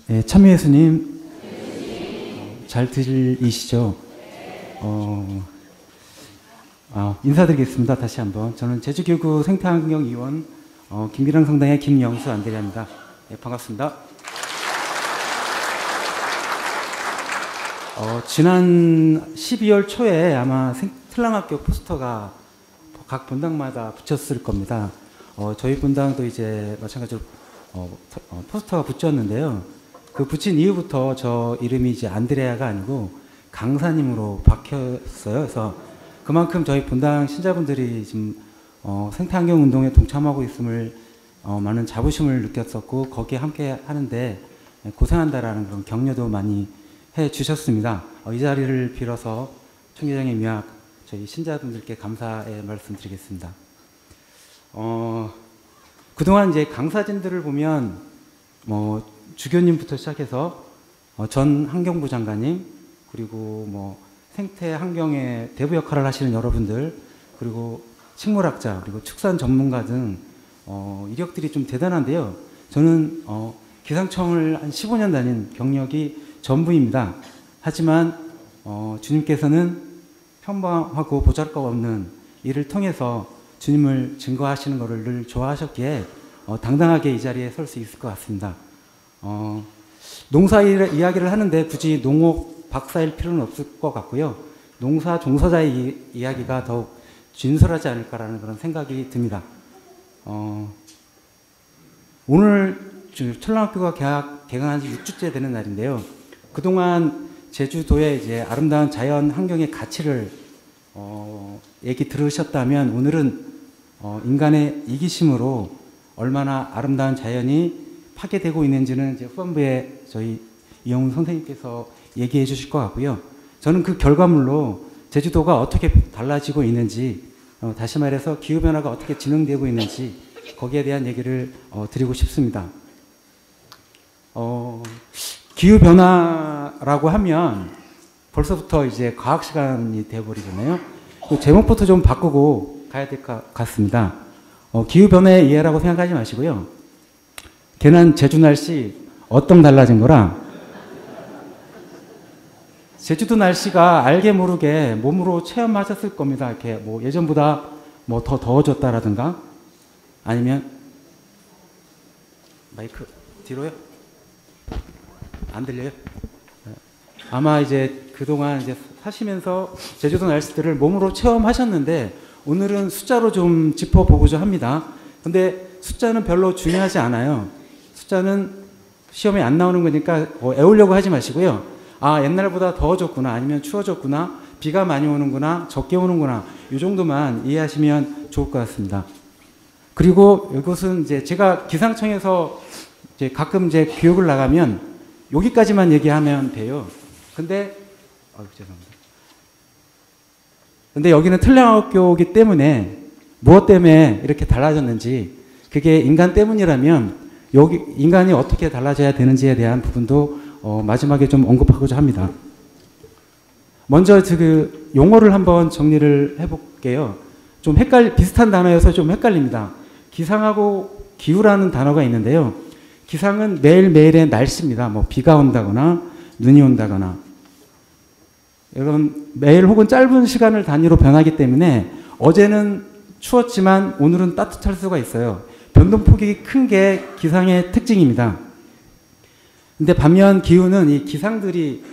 네, 참여예수님 잘 들리시죠? 인사드리겠습니다. 다시 한번. 저는 제주교구 생태환경위원 김기랑 성당의 김영수 안대리입니다. 네, 반갑습니다. 지난 12월 초에 아마 틀랑학교 포스터가 각 분당마다 붙였을 겁니다. 저희 분당도 이제 마찬가지로 포스터가 붙였는데요. 그 붙인 이후부터 저 이름이 이제 안드레아가 아니고 강사님으로 바뀌었어요. 그래서 그만큼 저희 분당 신자분들이 지금 생태환경 운동에 동참하고 있음을 많은 자부심을 느꼈었고 거기에 함께 하는데 고생한다라는 그런 격려도 많이 해 주셨습니다. 이 자리를 빌어서 총회장의 미학 저희 신자분들께 감사의 말씀드리겠습니다. 그동안 이제 강사진들을 보면 주교님부터 시작해서 전 환경부 장관님 그리고 생태 환경의 대부 역할을 하시는 여러분들 그리고 식물학자 그리고 축산 전문가 등 이력들이 좀 대단한데요. 저는 기상청을 한 15년 다닌 경력이 전부입니다. 하지만 주님께서는 평범하고 보잘것 없는 일을 통해서 주님을 증거하시는 것을 늘 좋아하셨기에 당당하게 이 자리에 설 수 있을 것 같습니다. 농사 이야기를 하는데 굳이 농업 박사일 필요는 없을 것 같고요. 농사 종사자의 이야기가 더욱 진솔하지 않을까라는 그런 생각이 듭니다. 오늘 철랑학교가 개강한 지 6주째 되는 날인데요. 그동안 제주도의 이제 아름다운 자연 환경의 가치를 얘기 들으셨다면 오늘은 인간의 이기심으로 얼마나 아름다운 자연이 파괴되고 있는지는 이제 후반부에 저희 이영훈 선생님께서 얘기해 주실 것 같고요. 저는 그 결과물로 제주도가 어떻게 달라지고 있는지, 다시 말해서 기후변화가 어떻게 진행되고 있는지 거기에 대한 얘기를 드리고 싶습니다. 기후변화라고 하면 벌써부터 이제 과학 시간이 되어버리잖아요. 제목부터 좀 바꾸고 가야 될 것 같습니다. 기후변화의 이해라고 생각하지 마시고요. 괜한 제주 날씨 어떤 달라진 거라 제주도 날씨가 알게 모르게 몸으로 체험하셨을 겁니다. 이렇게 예전보다 더 더워졌다라든가 아니면 마이크 뒤로요? 안 들려요? 아마 이제 그동안 이제 사시면서 제주도 날씨들을 몸으로 체험하셨는데 오늘은 숫자로 좀 짚어보고자 합니다. 근데 숫자는 별로 중요하지 않아요. 숫자는 시험에 안 나오는 거니까 애우려고 하지 마시고요. 옛날보다 더워졌구나 아니면 추워졌구나 비가 많이 오는구나 적게 오는구나 이 정도만 이해하시면 좋을 것 같습니다. 그리고 이것은 이제 제가 기상청에서 이제 가끔 이제 교육을 나가면 여기까지만 얘기하면 돼요. 근데 죄송합니다. 근데 여기는 틀랑학교이기 때문에 무엇 때문에 이렇게 달라졌는지 그게 인간 때문이라면 여기 인간이 어떻게 달라져야 되는지에 대한 부분도 마지막에 좀 언급하고자 합니다. 먼저 그 용어를 한번 정리를 해볼게요. 좀 비슷한 단어여서 좀 헷갈립니다. 기상하고 기후라는 단어가 있는데요. 기상은 매일매일의 날씨입니다. 비가 온다거나 눈이 온다거나 이런 매일 혹은 짧은 시간을 단위로 변하기 때문에 어제는 추웠지만 오늘은 따뜻할 수가 있어요. 변동폭이 큰 게 기상의 특징입니다. 근데 반면 기후는 이 기상들이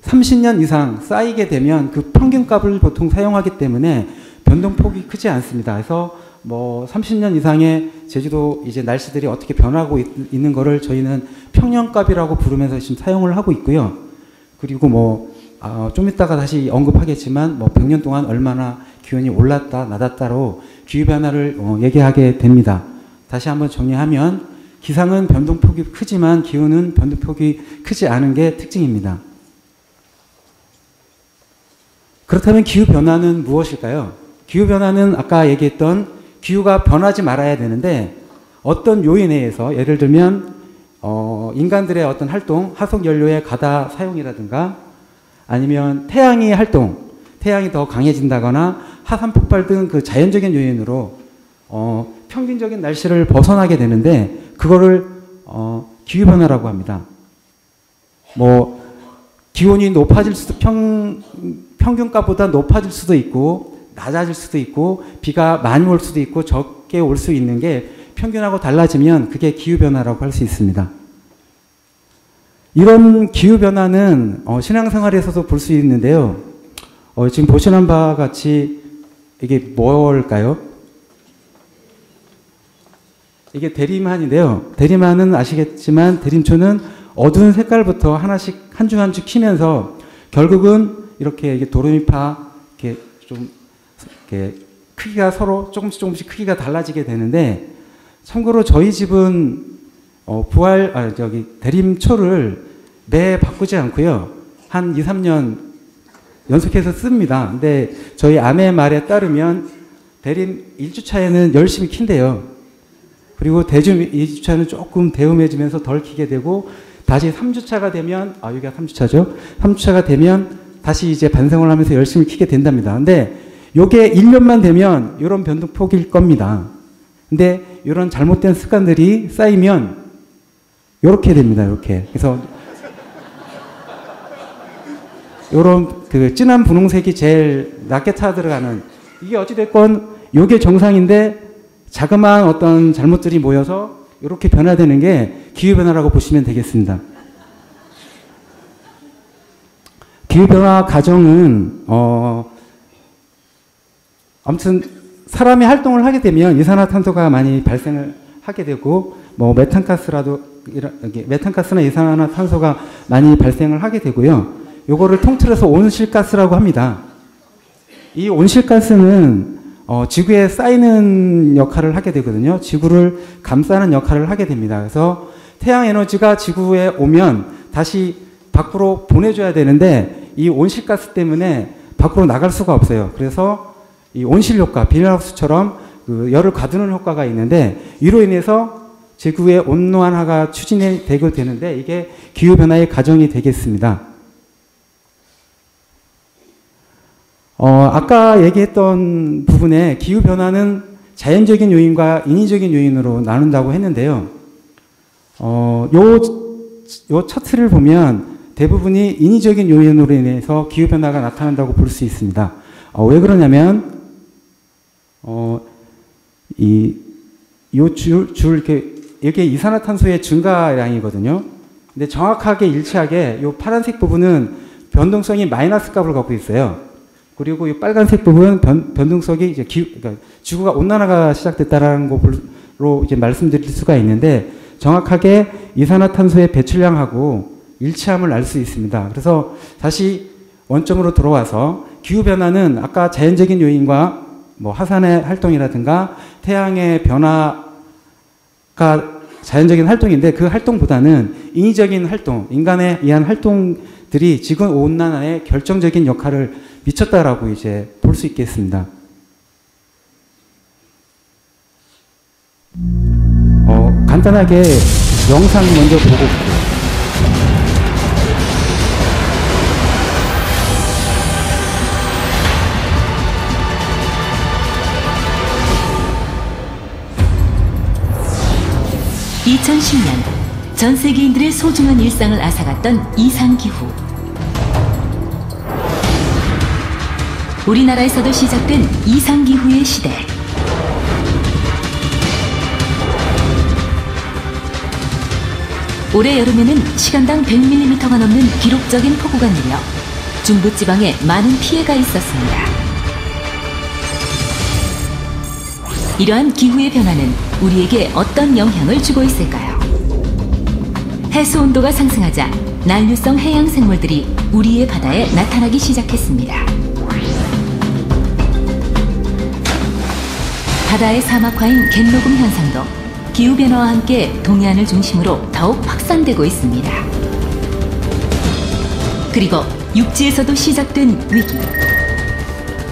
30년 이상 쌓이게 되면 그 평균값을 보통 사용하기 때문에 변동폭이 크지 않습니다. 그래서 30년 이상의 제주도 이제 날씨들이 어떻게 변하고 있는 거를 저희는 평년값이라고 부르면서 지금 사용을 하고 있고요. 그리고 좀 이따가 다시 언급하겠지만 100년 동안 얼마나 기온이 올랐다 낮았다로 기후변화를 얘기하게 됩니다. 다시 한번 정리하면 기상은 변동폭이 크지만 기후는 변동폭이 크지 않은 게 특징입니다. 그렇다면 기후변화는 무엇일까요? 기후변화는 아까 얘기했던 기후가 변하지 말아야 되는데 어떤 요인에 의해서 예를 들면 인간들의 어떤 활동, 화석연료의 과다 사용이라든가 아니면 태양의 활동, 태양이 더 강해진다거나 화산 폭발 등 그 자연적인 요인으로 평균적인 날씨를 벗어나게 되는데 그거를 기후변화라고 합니다. 뭐 기온이 높아질 수도 평균값보다 높아질 수도 있고 낮아질 수도 있고 비가 많이 올 수도 있고 적게 올 수 있는 게 평균하고 달라지면 그게 기후변화라고 할 수 있습니다. 이런 기후변화는 신앙생활에서도 볼 수 있는데요. 지금 보시는 바와 같이 이게 뭘까요? 이게 대리만인데요. 대리만은 아시겠지만 대림초는 어두운 색깔부터 하나씩 한 주 한 주 키면서 결국은 이렇게 도레미파 이렇게 좀 이렇게 크기가 서로 조금씩 크기가 달라지게 되는데, 참고로 저희 집은 대림초를 매 바꾸지 않고요. 한 2, 3년 연속해서 씁니다. 근데 저희 아내 말에 따르면 대림 1주차에는 열심히 킨대요. 그리고 대줌 2주차는 조금 대음해지면서 덜 키게 되고, 다시 3주차가 되면, 여기가 3주차죠. 3주차가 되면 다시 이제 반성을 하면서 열심히 키게 된답니다. 근데 요게 1년만 되면 이런 변동폭일 겁니다. 근데 이런 잘못된 습관들이 쌓이면 이렇게 됩니다. 이렇게. 그래서 요런 진한 분홍색이 제일 낮게 타 들어가는, 이게 어찌됐건 요게 정상인데 자그마한 어떤 잘못들이 모여서 이렇게 변화되는 게 기후변화라고 보시면 되겠습니다. 기후변화 과정은 아무튼 사람이 활동을 하게 되면 이산화탄소가 많이 발생을 하게 되고, 뭐 메탄가스나 이산화탄소가 많이 발생을 하게 되고요. 요거를 통틀어서 온실가스라고 합니다. 이 온실가스는 지구에 쌓이는 역할을 하게 되거든요. 지구를 감싸는 역할을 하게 됩니다. 그래서 태양 에너지가 지구에 오면 다시 밖으로 보내줘야 되는데 이 온실가스 때문에 밖으로 나갈 수가 없어요. 그래서 이 온실 효과, 비닐하우스처럼 열을 가두는 효과가 있는데, 이로 인해서 지구의 온난화가 추진이 되게 되는데 이게 기후변화의 과정이 되겠습니다. 아까 얘기했던 부분에 기후변화는 자연적인 요인과 인위적인 요인으로 나눈다고 했는데요. 요 차트를 보면 대부분이 인위적인 요인으로 인해서 기후변화가 나타난다고 볼 수 있습니다. 왜 그러냐면, 이게 이산화탄소의 증가량이거든요. 근데 정확하게 일치하게 요 파란색 부분은 변동성이 마이너스 값을 갖고 있어요. 그리고 이 빨간색 부분 변동성이 이제 그러니까 지구가 온난화가 시작됐다라는 걸로 이제 말씀드릴 수가 있는데, 정확하게 이산화탄소의 배출량하고 일치함을 알 수 있습니다. 그래서 다시 원점으로 돌아와서 기후변화는 아까 자연적인 요인과 뭐 화산의 활동이라든가 태양의 변화가 자연적인 활동인데, 그 활동보다는 인위적인 활동, 인간에 의한 활동들이 지구 온난화에 결정적인 역할을 미쳤다라고 이제 볼 수 있겠습니다. 간단하게 영상 먼저 보고 2010년 전 세계인들의 소중한 일상을 앗아갔던 이상기후. 우리나라에서도 시작된 이상기후의 시대. 올해 여름에는 시간당 100mm가 넘는 기록적인 폭우가 내려 중부지방에 많은 피해가 있었습니다. 이러한 기후의 변화는 우리에게 어떤 영향을 주고 있을까요? 해수온도가 상승하자 난류성 해양 생물들이 우리의 바다에 나타나기 시작했습니다. 바다의 사막화인 갯녹음 현상도 기후변화와 함께 동해안을 중심으로 더욱 확산되고 있습니다. 그리고 육지에서도 시작된 위기.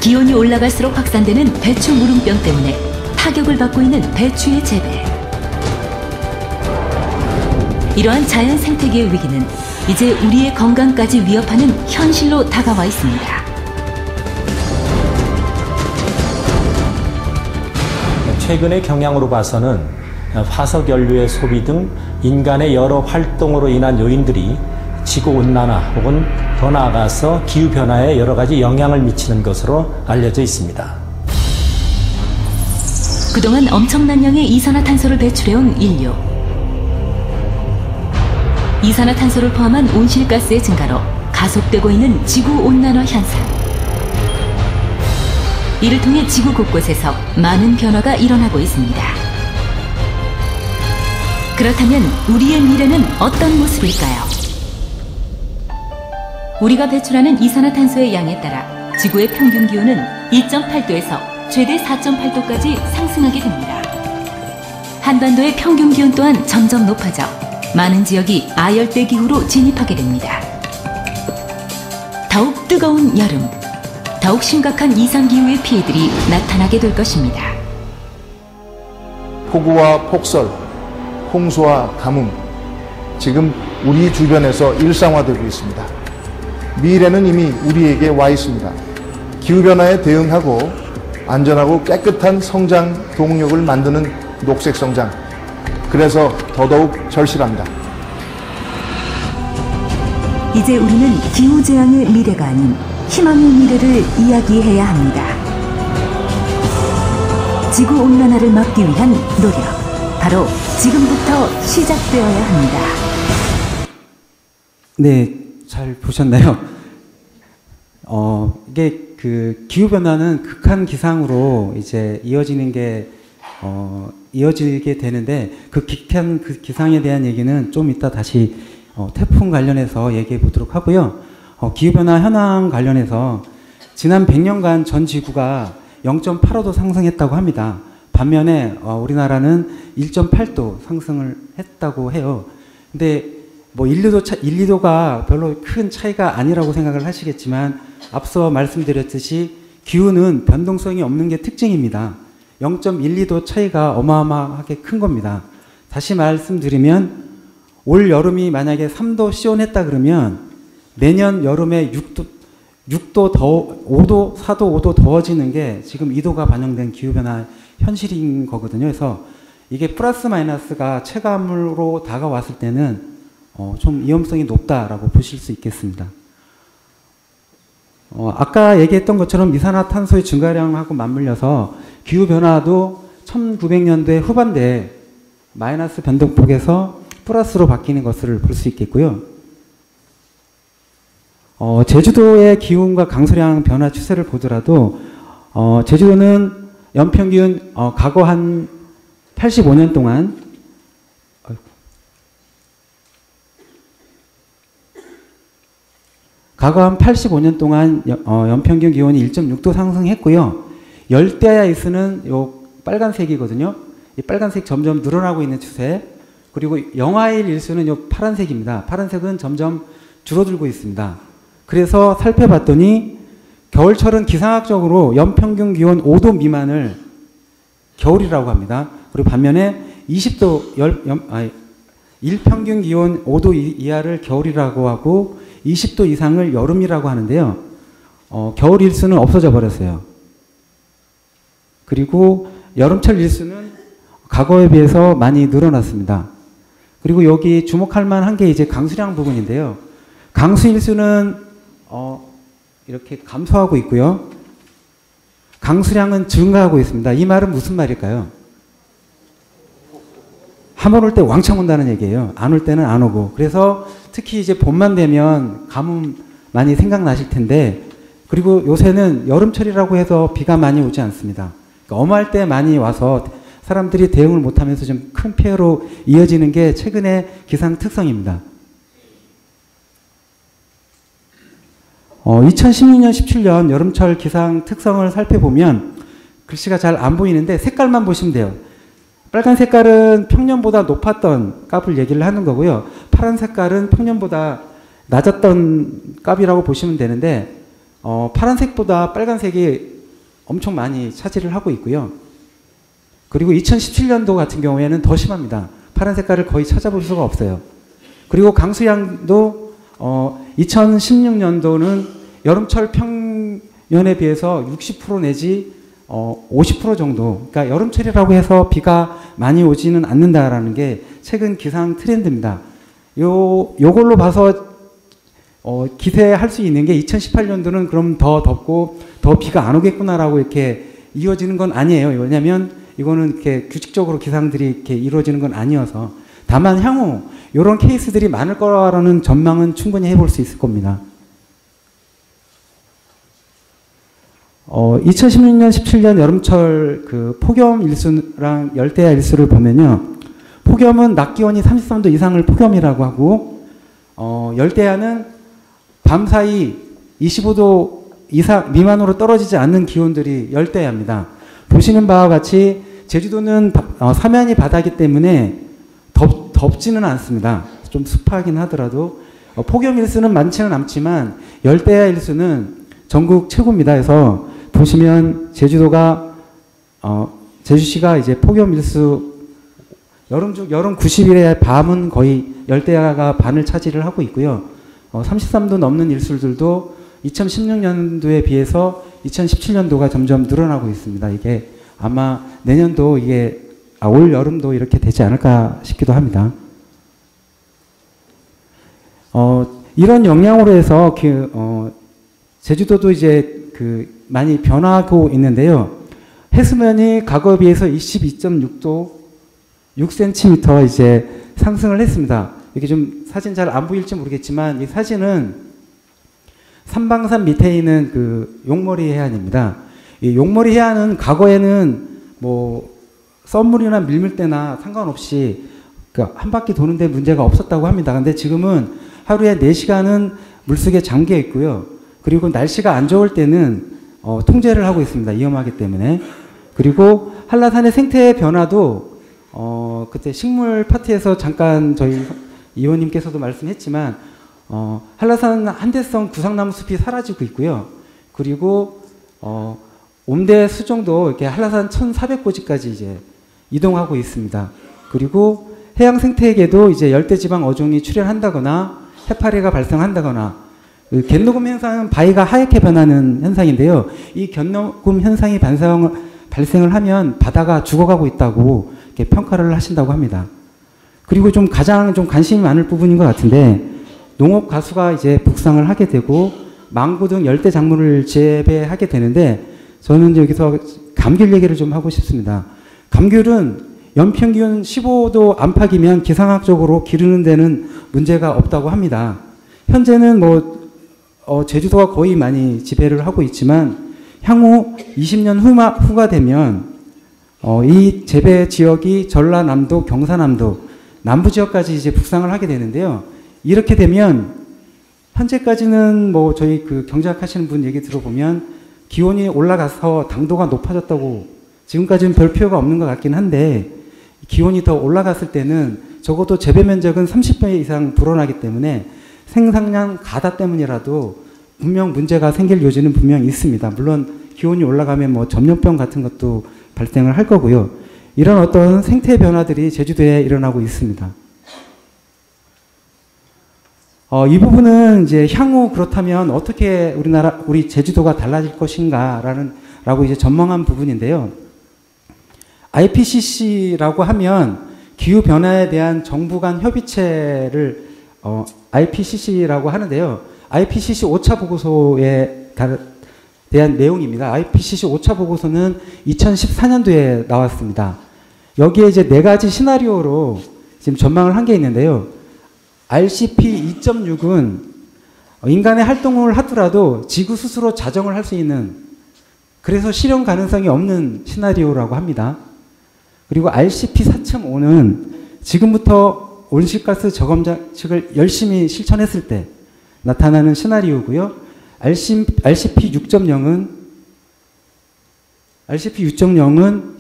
기온이 올라갈수록 확산되는 배추 무름병 때문에 타격을 받고 있는 배추의 재배. 이러한 자연 생태계의 위기는 이제 우리의 건강까지 위협하는 현실로 다가와 있습니다. 최근의 경향으로 봐서는 화석연료의 소비 등 인간의 여러 활동으로 인한 요인들이 지구온난화 혹은 더 나아가서 기후변화에 여러 가지 영향을 미치는 것으로 알려져 있습니다. 그동안 엄청난 양의 이산화탄소를 배출해온 인류. 이산화탄소를 포함한 온실가스의 증가로 가속되고 있는 지구온난화 현상. 이를 통해 지구 곳곳에서 많은 변화가 일어나고 있습니다. 그렇다면 우리의 미래는 어떤 모습일까요? 우리가 배출하는 이산화탄소의 양에 따라 지구의 평균 기온은 2.8도에서 최대 4.8도까지 상승하게 됩니다. 한반도의 평균 기온 또한 점점 높아져 많은 지역이 아열대 기후로 진입하게 됩니다. 더욱 뜨거운 여름, 더욱 심각한 이상기후의 피해들이 나타나게 될 것입니다. 폭우와 폭설, 홍수와 가뭄, 지금 우리 주변에서 일상화되고 있습니다. 미래는 이미 우리에게 와 있습니다. 기후변화에 대응하고 안전하고 깨끗한 성장 동력을 만드는 녹색 성장, 그래서 더더욱 절실합니다. 이제 우리는 기후재앙의 미래가 아닌 희망의 미래를 이야기해야 합니다. 지구온난화를 막기 위한 노력, 바로 지금부터 시작되어야 합니다. 네, 잘 보셨나요? 이게 그 기후변화는 극한 기상으로 이제 이어지게 되는데, 그 극한 그 기상에 대한 얘기는 좀 이따 다시 태풍 관련해서 얘기해 보도록 하고요. 기후변화 현황 관련해서 지난 100년간 전 지구가 0.85도 상승했다고 합니다. 반면에 우리나라는 1.8도 상승을 했다고 해요. 근데 뭐 1, 2도가 별로 큰 차이가 아니라고 생각을 하시겠지만, 앞서 말씀드렸듯이 기후는 변동성이 없는 게 특징입니다. 0.12도 차이가 어마어마하게 큰 겁니다. 다시 말씀드리면 올 여름이 만약에 3도 시원했다 그러면 내년 여름에 6도 더 5도, 4도, 5도 더워지는 게 지금 2도가 반영된 기후변화 현실인 거거든요. 그래서 이게 플러스 마이너스가 체감으로 다가왔을 때는 좀 위험성이 높다라고 보실 수 있겠습니다. 아까 얘기했던 것처럼 이산화탄소의 증가량하고 맞물려서 기후변화도 1900년대 후반대에 마이너스 변동폭에서 플러스로 바뀌는 것을 볼 수 있겠고요. 제주도의 기온과 강수량 변화 추세를 보더라도 제주도는 연평균 과거 한 85년 동안 연평균 기온이 1.6도 상승했고요. 열대 아이스는 요 빨간색이거든요. 이 빨간색 점점 늘어나고 있는 추세. 그리고 영하일 일수는 요 파란색입니다. 파란색은 점점 줄어들고 있습니다. 그래서 살펴봤더니 겨울철은 기상학적으로 연평균 기온 5도 미만을 겨울이라고 합니다. 그리고 반면에 1평균 기온 5도 이하를 겨울이라고 하고 20도 이상을 여름이라고 하는데요. 겨울 일수는 없어져 버렸어요. 그리고 여름철 일수는 과거에 비해서 많이 늘어났습니다. 그리고 여기 주목할 만한 게 이제 강수량 부분인데요. 강수 일수는 이렇게 감소하고 있고요. 강수량은 증가하고 있습니다. 이 말은 무슨 말일까요? 한 번 올 때 왕창 온다는 얘기예요. 안 올 때는 안 오고. 그래서 특히 이제 봄만 되면 가뭄 많이 생각나실 텐데, 그리고 요새는 여름철이라고 해서 비가 많이 오지 않습니다. 그러니까 엄할 때 많이 와서 사람들이 대응을 못하면서 좀 큰 피해로 이어지는 게 최근의 기상 특성입니다. 2016년, 17년 여름철 기상 특성을 살펴보면 글씨가 잘 안 보이는데 색깔만 보시면 돼요. 빨간 색깔은 평년보다 높았던 값을 얘기를 하는 거고요. 파란 색깔은 평년보다 낮았던 값이라고 보시면 되는데, 파란색보다 빨간색이 엄청 많이 차지를 하고 있고요. 그리고 2017년도 같은 경우에는 더 심합니다. 파란 색깔을 거의 찾아볼 수가 없어요. 그리고 강수량도 2016년도는 여름철 평년에 비해서 60% 내지 50% 정도, 그러니까 여름철이라고 해서 비가 많이 오지는 않는다라는 게 최근 기상 트렌드입니다. 요걸로 봐서 기대할 수 있는 게 2018년도는 그럼 더 덥고 더 비가 안 오겠구나라고 이렇게 이어지는 건 아니에요. 왜냐하면 이거는 이렇게 규칙적으로 기상들이 이렇게 이루어지는 건 아니어서, 다만 향후 이런 케이스들이 많을 거라는 전망은 충분히 해볼 수 있을 겁니다. 2016년, 17년 여름철 그 폭염 일수랑 열대야 일수를 보면요. 폭염은 낮 기온이 33도 이상을 폭염이라고 하고, 열대야는 밤사이 25도 이상 미만으로 떨어지지 않는 기온들이 열대야입니다. 보시는 바와 같이 제주도는 사면이 바다이기 때문에 덥지는 않습니다. 좀 습하긴 하더라도 폭염 일수는 많지는 않지만 열대야 일수는 전국 최고입니다. 그래서 보시면 제주도가 제주시가 이제 폭염 일수 여름 90일의 밤은 거의 열대야가 반을 차지를 하고 있고요. 33도 넘는 일수들도 2016년도에 비해서 2017년도가 점점 늘어나고 있습니다. 이게 아마 내년도 이게 올 여름도 이렇게 되지 않을까 싶기도 합니다. 이런 영향으로 해서 제주도도 이제 많이 변하고 있는데요. 해수면이 과거에 비해서 22.6도 6cm 이제 상승을 했습니다. 이게 좀 사진 잘 안 보일지 모르겠지만 이 사진은 삼방산 밑에 있는 그 용머리 해안입니다. 이 용머리 해안은 과거에는 뭐 썰물이나 밀물대나 상관없이 한 바퀴 도는데 문제가 없었다고 합니다. 근데 지금은 하루에 4시간은 물속에 잠겨 있고요. 그리고 날씨가 안 좋을 때는 통제를 하고 있습니다. 위험하기 때문에. 그리고 한라산의 생태 변화도 그때 식물 파티에서 잠깐 저희 의원님께서도 말씀했지만 한라산 한대성 구상나무 숲이 사라지고 있고요. 그리고 옴대 수종도 이렇게 한라산 1400고지까지 이제 이동하고 있습니다. 그리고 해양 생태계도 이제 열대지방 어종이 출현한다거나 해파리가 발생한다거나, 갯녹음 현상은 바위가 하얗게 변하는 현상인데요. 이 갯녹음 현상이 발생을 하면 바다가 죽어가고 있다고 이렇게 평가를 하신다고 합니다. 그리고 가장 관심이 많을 부분인 것 같은데, 농업 가수가 이제 북상을 하게 되고 망고 등 열대 작물을 재배하게 되는데, 저는 여기서 감귤 얘기를 좀 하고 싶습니다. 감귤은 연평균 15도 안팎이면 기상학적으로 기르는 데는 문제가 없다고 합니다. 현재는 제주도가 거의 많이 지배를 하고 있지만 향후 20년 후가 되면 이 재배 지역이 전라남도, 경상남도, 남부 지역까지 이제 북상을 하게 되는데요. 이렇게 되면 현재까지는 저희 경제학 하시는 분 얘기 들어보면 기온이 올라가서 당도가 높아졌다고, 지금까지는 별 필요가 없는 것 같긴 한데 기온이 더 올라갔을 때는 적어도 재배 면적은 30배 이상 불어나기 때문에 생산량 가다 때문이라도 분명 문제가 생길 요지는 분명히 있습니다. 물론 기온이 올라가면 전염병 같은 것도 발생을 할 거고요. 이런 어떤 생태 변화들이 제주도에 일어나고 있습니다. 이 부분은 이제 향후 그렇다면 어떻게 우리 제주도가 달라질 것인가라고 이제 전망한 부분인데요. IPCC라고 하면 기후 변화에 대한 정부 간 협의체를 IPCC라고 하는데요. IPCC 5차 보고서에 대한 내용입니다. IPCC 5차 보고서는 2014년도에 나왔습니다. 여기에 이제 4가지 시나리오로 지금 전망을 한 게 있는데요. RCP 2.6은 인간의 활동을 하더라도 지구 스스로 자정을 할 수 있는, 그래서 실현 가능성이 없는 시나리오라고 합니다. 그리고 RCP 4.5는 지금부터 온실가스 저감 장치를 열심히 실천했을 때 나타나는 시나리오고요. RCP 6.0은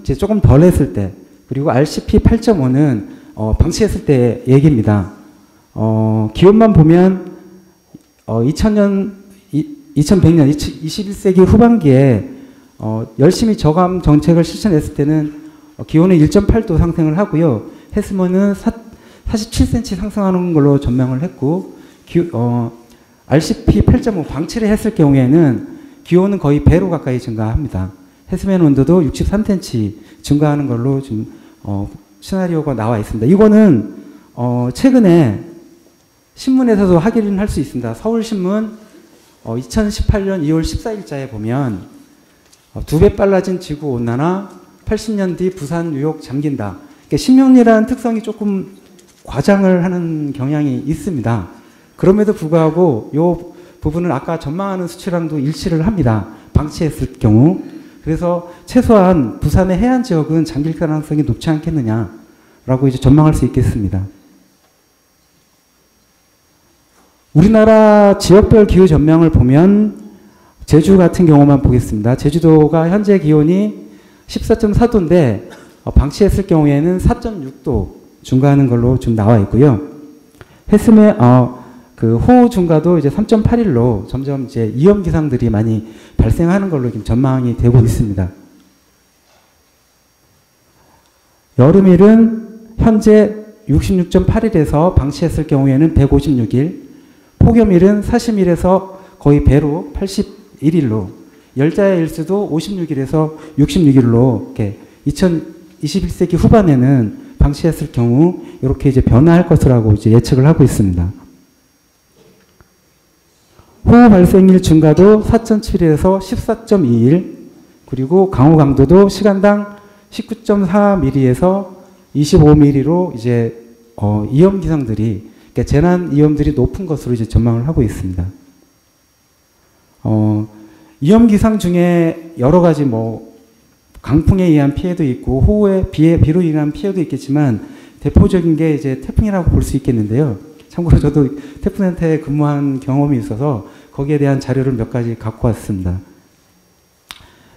이제 조금 덜 했을 때, 그리고 RCP 8.5는 방치했을 때 얘기입니다. 기온만 보면 2100년, 21세기 후반기에 열심히 저감 정책을 실천했을 때는 기온은 1.8도 상승을 하고요. 해수면은 47cm 상승하는 걸로 전망을 했고, RCP 8.5 방치를 했을 경우에는 기온은 거의 배로 가까이 증가합니다. 해수면 온도도 63cm 증가하는 걸로 지금 시나리오가 나와 있습니다. 이거는 최근에 신문에서도 확인할 수 있습니다. 서울신문 2018년 2월 14일자에 보면 2배 빨라진 지구온난화 80년 뒤 부산 뉴욕 잠긴다. 그러니까 신문이라는 특성이 조금 과장을 하는 경향이 있습니다. 그럼에도 불구하고 이 부분은 아까 전망하는 수치랑도 일치를 합니다. 방치했을 경우. 그래서 최소한 부산의 해안 지역은 잠길 가능성이 높지 않겠느냐라고 이제 전망할 수 있겠습니다. 우리나라 지역별 기후 전망을 보면 제주 같은 경우만 보겠습니다. 제주도가 현재 기온이 14.4도인데 방치했을 경우에는 4.6도 증가하는 걸로 좀 나와 있고요. 해수면 그 호우 증가도 이제 3.81로 점점 이제 이염 기상들이 많이 발생하는 걸로 지금 전망이 되고 있습니다. 여름일은 현재 66.8일에서 방치했을 경우에는 156일, 폭염일은 40일에서 거의 배로 81일로, 열자의 일수도 56일에서 66일로 이렇게 2021세기 후반에는 방치했을 경우 이렇게 이제 변화할 것이라고 이제 예측을 하고 있습니다. 호우 발생일 증가도 4.7일에서 14.2일, 그리고 강우 강도도 시간당 19.4mm에서 25mm로 이제 이염 기상들이, 그러니까 재난 이염들이 높은 것으로 이제 전망을 하고 있습니다. 이염 기상 중에 여러 가지 뭐 강풍에 의한 피해도 있고 호우에 비로 인한 피해도 있겠지만 대표적인 게 이제 태풍이라고 볼 수 있겠는데요. 참고로 저도 태풍센터에 근무한 경험이 있어서 거기에 대한 자료를 몇 가지 갖고 왔습니다.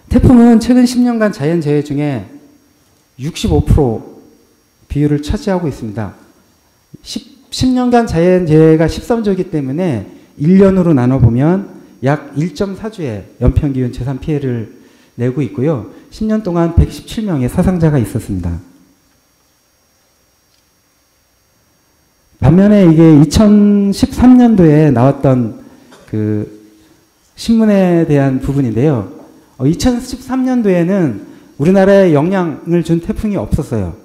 태풍은 최근 10년간 자연재해 중에 65% 비율을 차지하고 있습니다. 10년간 자연재해가 13조이기 때문에 1년으로 나눠보면 약 1.4주의 연평균 재산 피해를 내고 있고요. 10년 동안 117명의 사상자가 있었습니다. 반면에 이게 2013년도에 나왔던 그 신문에 대한 부분인데요. 2013년도에는 우리나라에 영향을 준 태풍이 없었어요.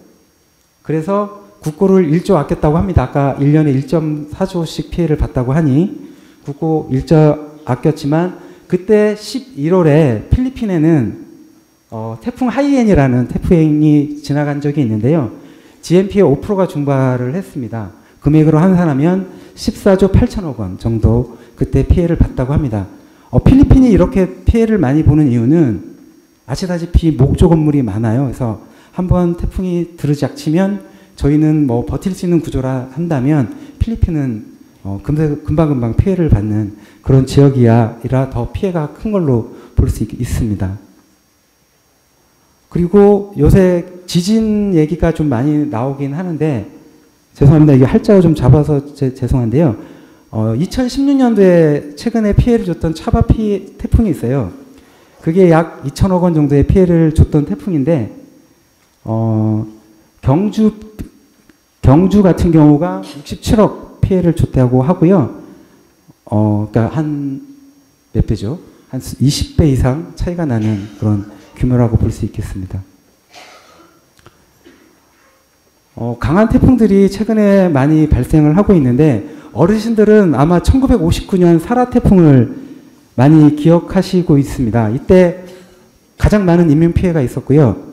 그래서 국고를 1조 아꼈다고 합니다. 아까 1년에 1.4조씩 피해를 봤다고 하니 국고 1조 아꼈지만 그때 11월에 필리핀에는 태풍 하이엔이라는 태풍이 지나간 적이 있는데요. GNP의 5%가 중발을 했습니다. 금액으로 환산하면 14조 8천억 원 정도 그때 피해를 봤다고 합니다. 필리핀이 이렇게 피해를 많이 보는 이유는 아시다시피 목조 건물이 많아요. 그래서 한번 태풍이 들이닥치면 저희는 뭐 버틸 수 있는 구조라 한다면 필리핀은 금방금방 피해를 받는 그런 지역이라 더 피해가 큰 걸로 볼 수 있습니다. 그리고 요새 지진 얘기가 좀 많이 나오긴 하는데 죄송합니다. 이게 할자가 좀 잡아서 죄송한데요. 2016년도에 최근에 피해를 줬던 차바 태풍이 있어요. 그게 약 2천억 원 정도의 피해를 줬던 태풍인데 경주 같은 경우가 67억 피해를 줬다고 하고요. 그러니까 한 몇 배죠? 한 20배 이상 차이가 나는 그런 규모라고 볼 수 있겠습니다. 강한 태풍들이 최근에 많이 발생을 하고 있는데 어르신들은 아마 1959년 사라 태풍을 많이 기억하시고 있습니다. 이때 가장 많은 인명피해가 있었고요.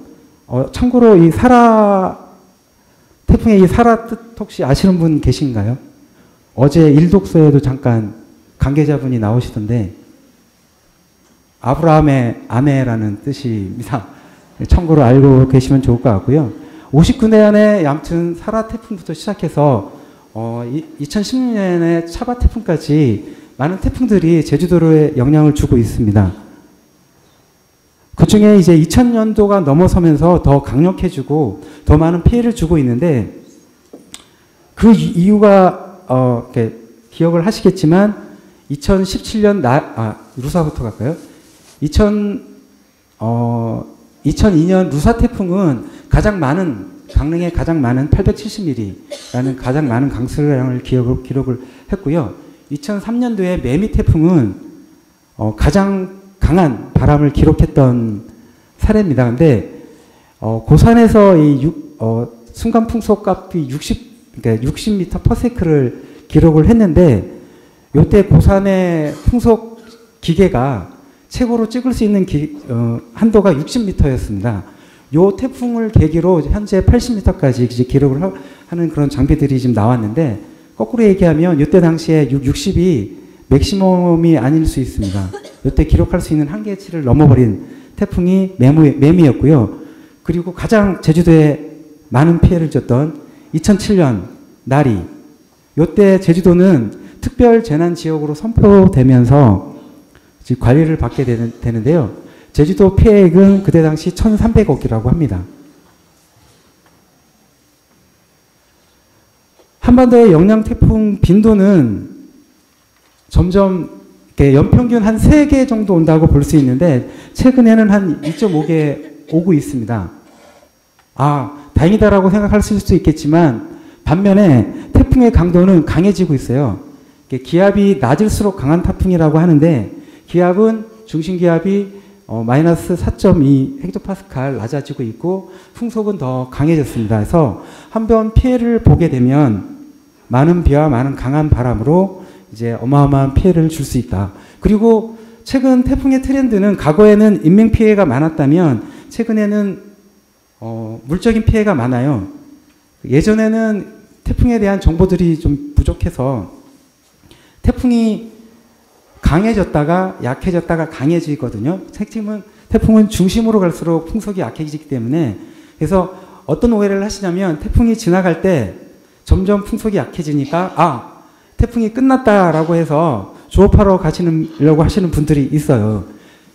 참고로 이 사라 태풍의 이 사라 뜻 혹시 아시는 분 계신가요? 어제 일독서에도 잠깐 관계자분이 나오시던데 아브라함의 아내라는 뜻입니다. 참고로 알고 계시면 좋을 것 같고요. 59년에 아무튼 사라 태풍부터 시작해서 2016년에 차바 태풍까지 많은 태풍들이 제주도에 영향을 주고 있습니다. 그 중에 이제 2000년도가 넘어서면서 더 강력해지고 더 많은 피해를 주고 있는데 그 이유가 이렇게 기억을 하시겠지만 2017년 루사부터 갈까요? 2002년 루사 태풍은 강릉에 가장 많은 870mm라는 가장 많은 강수량을 기록을 했고요. 2003년도에 매미 태풍은 가장 강한 바람을 기록했던 사례입니다. 근데 고산에서 순간 풍속 값이 60m/s를 기록을 했는데 이때 고산의 풍속 기계가 최고로 찍을 수 있는 한도가 60m였습니다. 요 태풍을 계기로 현재 80m까지 이제 기록을 하는 그런 장비들이 지금 나왔는데 거꾸로 얘기하면 이때 당시에 60이 맥시멈이 아닐 수 있습니다. 이때 기록할 수 있는 한계치를 넘어버린 태풍이 매미였고요. 그리고 가장 제주도에 많은 피해를 줬던 2007년 나리. 이때 제주도는 특별 재난 지역으로 선포되면서 관리를 받게 되는데요. 제주도 피해액은 그때 당시 1,300억이라고 합니다. 한반도의 영향 태풍 빈도는 점점 연평균 한 3개 정도 온다고 볼 수 있는데 최근에는 한 2.5개 오고 있습니다. 다행이다라고 생각할 수도 있겠지만 반면에 태풍의 강도는 강해지고 있어요. 기압이 낮을수록 강한 태풍이라고 하는데 기압은 중심 기압이 마이너스 4.2 헥토파스칼 낮아지고 있고 풍속은 더 강해졌습니다. 그래서 한번 피해를 보게 되면 많은 비와 많은 강한 바람으로 이제 어마어마한 피해를 줄 수 있다. 그리고 최근 태풍의 트렌드는 과거에는 인명 피해가 많았다면 최근에는 물적인 피해가 많아요. 예전에는 태풍에 대한 정보들이 좀 부족해서 태풍이 강해졌다가 약해졌다가 강해지거든요. 태풍은 중심으로 갈수록 풍속이 약해지기 때문에 그래서 어떤 오해를 하시냐면 태풍이 지나갈 때 점점 풍속이 약해지니까 태풍이 끝났다라고 해서 조업하러 가시려고 하시는 분들이 있어요.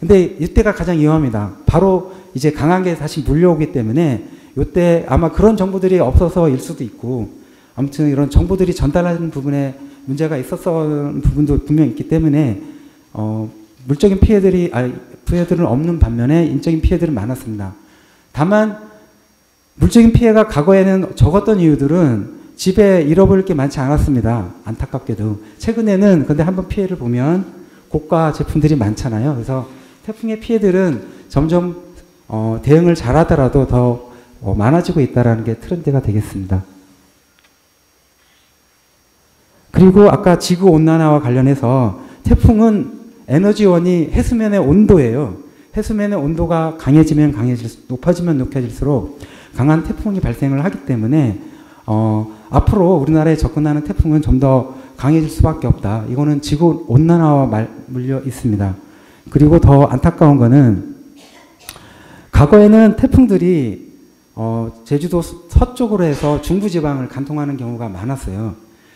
근데 이때가 가장 위험합니다. 바로 이제 강한 게 다시 몰려오기 때문에 이때 아마 그런 정보들이 없어서일 수도 있고 아무튼 이런 정보들이 전달하는 부분에 문제가 있었던 부분도 분명 있기 때문에 물적인 피해들은 없는 반면에 인적인 피해들은 많았습니다. 다만 물적인 피해가 과거에는 적었던 이유들은 집에 잃어버릴 게 많지 않았습니다. 안타깝게도. 최근에는 근데 한번 피해를 보면 고가 제품들이 많잖아요. 그래서 태풍의 피해들은 점점 대응을 잘하더라도 더 많아지고 있다는 게 트렌드가 되겠습니다. 그리고 아까 지구온난화와 관련해서 태풍은 에너지원이 해수면의 온도예요. 해수면의 온도가 강해지면 높아지면 높아질수록 강한 태풍이 발생을 하기 때문에 앞으로 우리나라에 접근하는 태풍은 좀 더 강해질 수밖에 없다. 이거는 지구온난화와 물려 있습니다. 그리고 더 안타까운 거는 과거에는 태풍들이 제주도 서쪽으로 해서 중부지방을 관통하는 경우가 많았어요.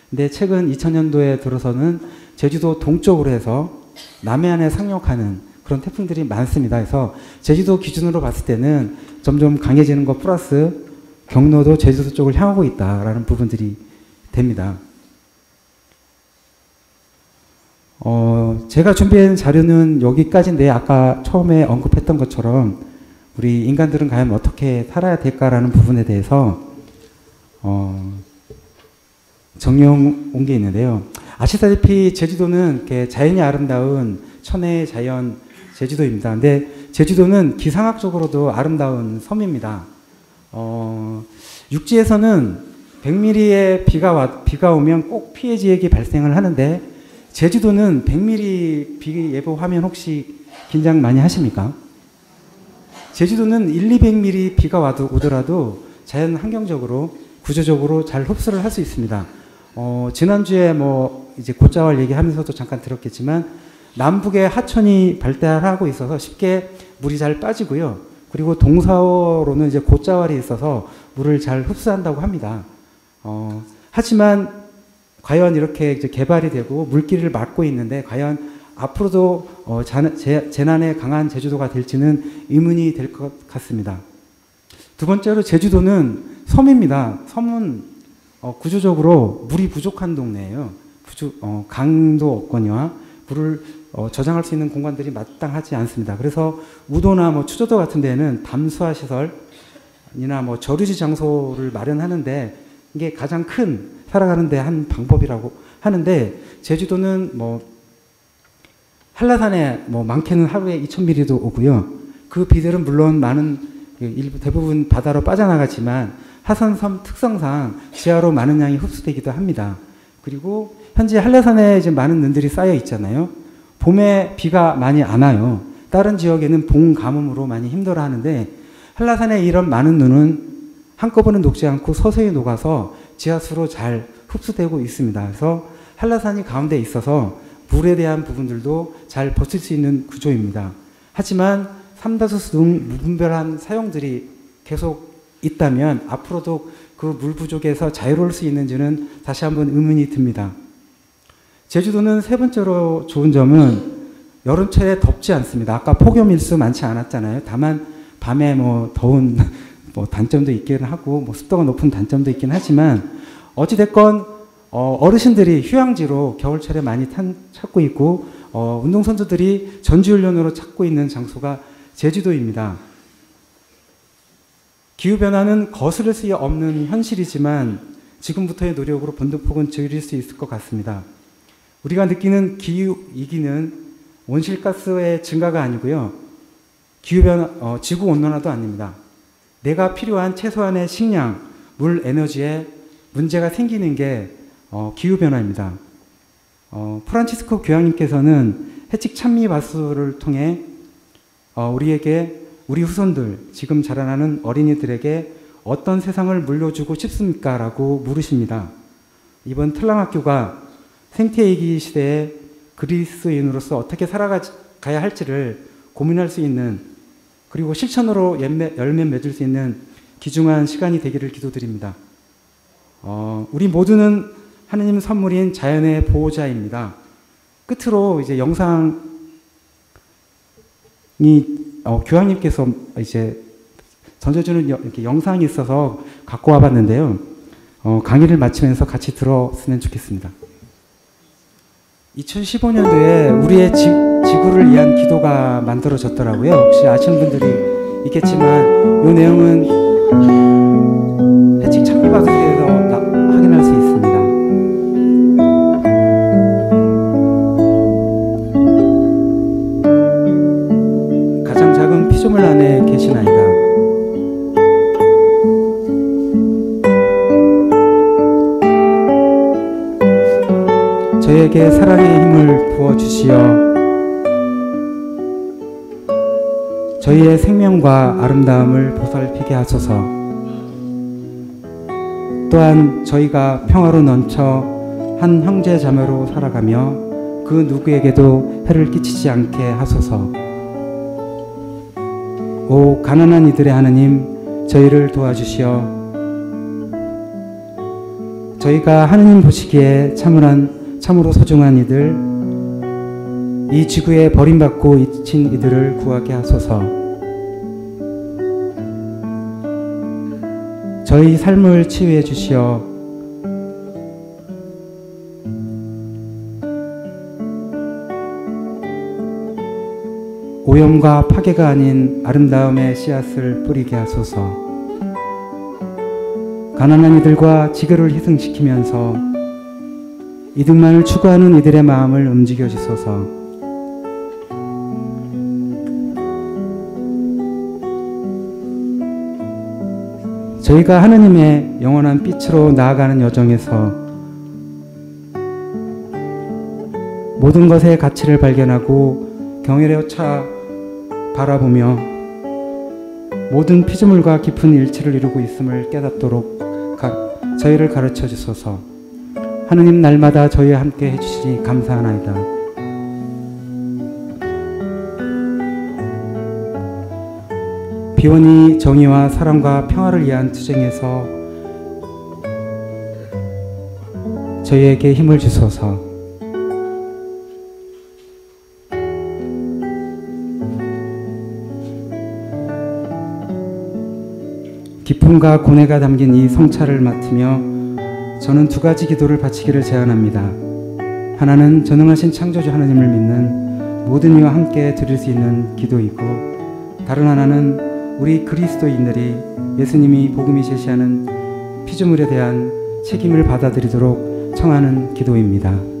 근데 최근 2000년도에 들어서는 제주도 동쪽으로 해서 남해안에 상륙하는 그런 태풍들이 많습니다. 그래서 제주도 기준으로 봤을 때는 점점 강해지는 것 플러스 경로도 제주도 쪽을 향하고 있다라는 부분들이 됩니다. 제가 준비한 자료는 여기까지인데 아까 처음에 언급했던 것처럼 우리 인간들은 과연 어떻게 살아야 될까라는 부분에 대해서 정리해 온 게 있는데요. 아시다시피 제주도는 이렇게 자연이 아름다운 천혜의 자연 제주도입니다. 근데 제주도는 기상학적으로도 아름다운 섬입니다. 육지에서는 100mm의 비가 오면 꼭 피해 지역이 발생을 하는데 제주도는 100mm 비 예보 화면 혹시 긴장 많이 하십니까? 제주도는 200mm 비가 오더라도 자연 환경적으로 구조적으로 잘 흡수를 할 수 있습니다. 지난주에 이제 곶자왈 얘기하면서도 잠깐 들었겠지만 남북의 하천이 발달하고 있어서 쉽게 물이 잘 빠지고요. 그리고 동서로는 이제 곶자왈이 있어서 물을 잘 흡수한다고 합니다. 하지만 과연 이렇게 이제 개발이 되고 물길을 막고 있는데 과연 앞으로도 재난에 강한 제주도가 될지는 의문이 될 것 같습니다. 두 번째로 제주도는 섬입니다. 섬은 구조적으로 물이 부족한 동네예요. 강도 없거니와 물을 저장할 수 있는 공간들이 마땅하지 않습니다. 그래서 우도나 추조도 같은 데는 담수화 시설이나 저류지 장소를 마련하는데 이게 가장 큰 살아가는데 한 방법이라고 하는데 제주도는 한라산에 많게는 하루에 2000mm도 오고요. 그 비들은 물론 일부 대부분 바다로 빠져나가지만 하산섬 특성상 지하로 많은 양이 흡수되기도 합니다. 그리고 현재 한라산에 이제 많은 눈들이 쌓여 있잖아요. 봄에 비가 많이 안 와요. 다른 지역에는 봄 가뭄으로 많이 힘들어 하는데 한라산에 이런 많은 눈은 한꺼번에 녹지 않고 서서히 녹아서 지하수로 잘 흡수되고 있습니다. 그래서 한라산이 가운데 있어서 물에 대한 부분들도 잘 버틸 수 있는 구조입니다. 하지만 삼다수수 등 무분별한 사용들이 계속 있다면 앞으로도 그 물 부족에서 자유로울 수 있는지는 다시 한번 의문이 듭니다. 제주도는 세 번째로 좋은 점은 여름철에 덥지 않습니다. 아까 폭염 일수 많지 않았잖아요. 다만 밤에 더운 단점도 있기는 하고 습도가 높은 단점도 있긴 하지만 어찌됐건 어르신들이 휴양지로 겨울철에 많이 찾고 있고 운동선수들이 전지훈련으로 찾고 있는 장소가 제주도입니다. 기후변화는 거스를 수 없는 현실이지만 지금부터의 노력으로 번득폭은 줄일 수 있을 것 같습니다. 우리가 느끼는 기후위기는 온실가스의 증가가 아니고요. 기후변화, 지구온난화도 아닙니다. 내가 필요한 최소한의 식량, 물, 에너지에 문제가 생기는 게 기후변화입니다. 프란치스코 교황님께서는 해칙 찬미 바수를 통해 우리 후손들, 지금 자라나는 어린이들에게 어떤 세상을 물려주고 싶습니까? 라고 물으십니다. 이번 틀랑학교가 생태위기 시대에 그리스인으로서 어떻게 살아가야 할지를 고민할 수 있는, 그리고 실천으로 열매 맺을 수 있는 귀중한 시간이 되기를 기도드립니다. 우리 모두는 하느님 선물인 자연의 보호자입니다. 끝으로 이제 영상이 교황님께서 이제 전해주는 이렇게 영상이 있어서 갖고 와봤는데요. 강의를 마치면서 같이 들었으면 좋겠습니다. 2015년도에 우리의 지구를 위한 기도가 만들어졌더라고요. 혹시 아시는 분들이 있겠지만 이 내용은 해칙 찬미바수에서 확인할 수 있습니다. 가장 작은 피조물 안에 계신 아이가 저에게 사랑의 힘을 부어주시어 저희의 생명과 아름다움을 보살피게 하소서. 또한 저희가 평화로 넘쳐 한 형제 자매로 살아가며 그 누구에게도 해를 끼치지 않게 하소서. 오 가난한 이들의 하느님, 저희를 도와주시어 저희가 하느님 보시기에 참으로 소중한 이들, 이 지구에 버림받고 잊힌 이들을 구하게 하소서. 저희 삶을 치유해 주시어 오염과 파괴가 아닌 아름다움의 씨앗을 뿌리게 하소서. 가난한 이들과 지교를 희생시키면서 이득만을 추구하는 이들의 마음을 움직여 주소서. 저희가 하느님의 영원한 빛으로 나아가는 여정에서 모든 것의 가치를 발견하고 경외로 바라보며 모든 피조물과 깊은 일치를 이루고 있음을 깨닫도록 저희를 가르쳐 주소서. 하느님 날마다 저희와 함께 해주시니 감사하나이다. 비원이 정의와 사랑과 평화를 위한 투쟁에서 저희에게 힘을 주소서. 기쁨과 고뇌가 담긴 이 성차를 맡으며 저는 두 가지 기도를 바치기를 제안합니다. 하나는 전능하신 창조주 하나님을 믿는 모든 이와 함께 드릴 수 있는 기도이고, 다른 하나는 우리 그리스도인들이 예수님이 복음이 제시하는 피조물에 대한 책임을 받아들이도록 청하는 기도입니다.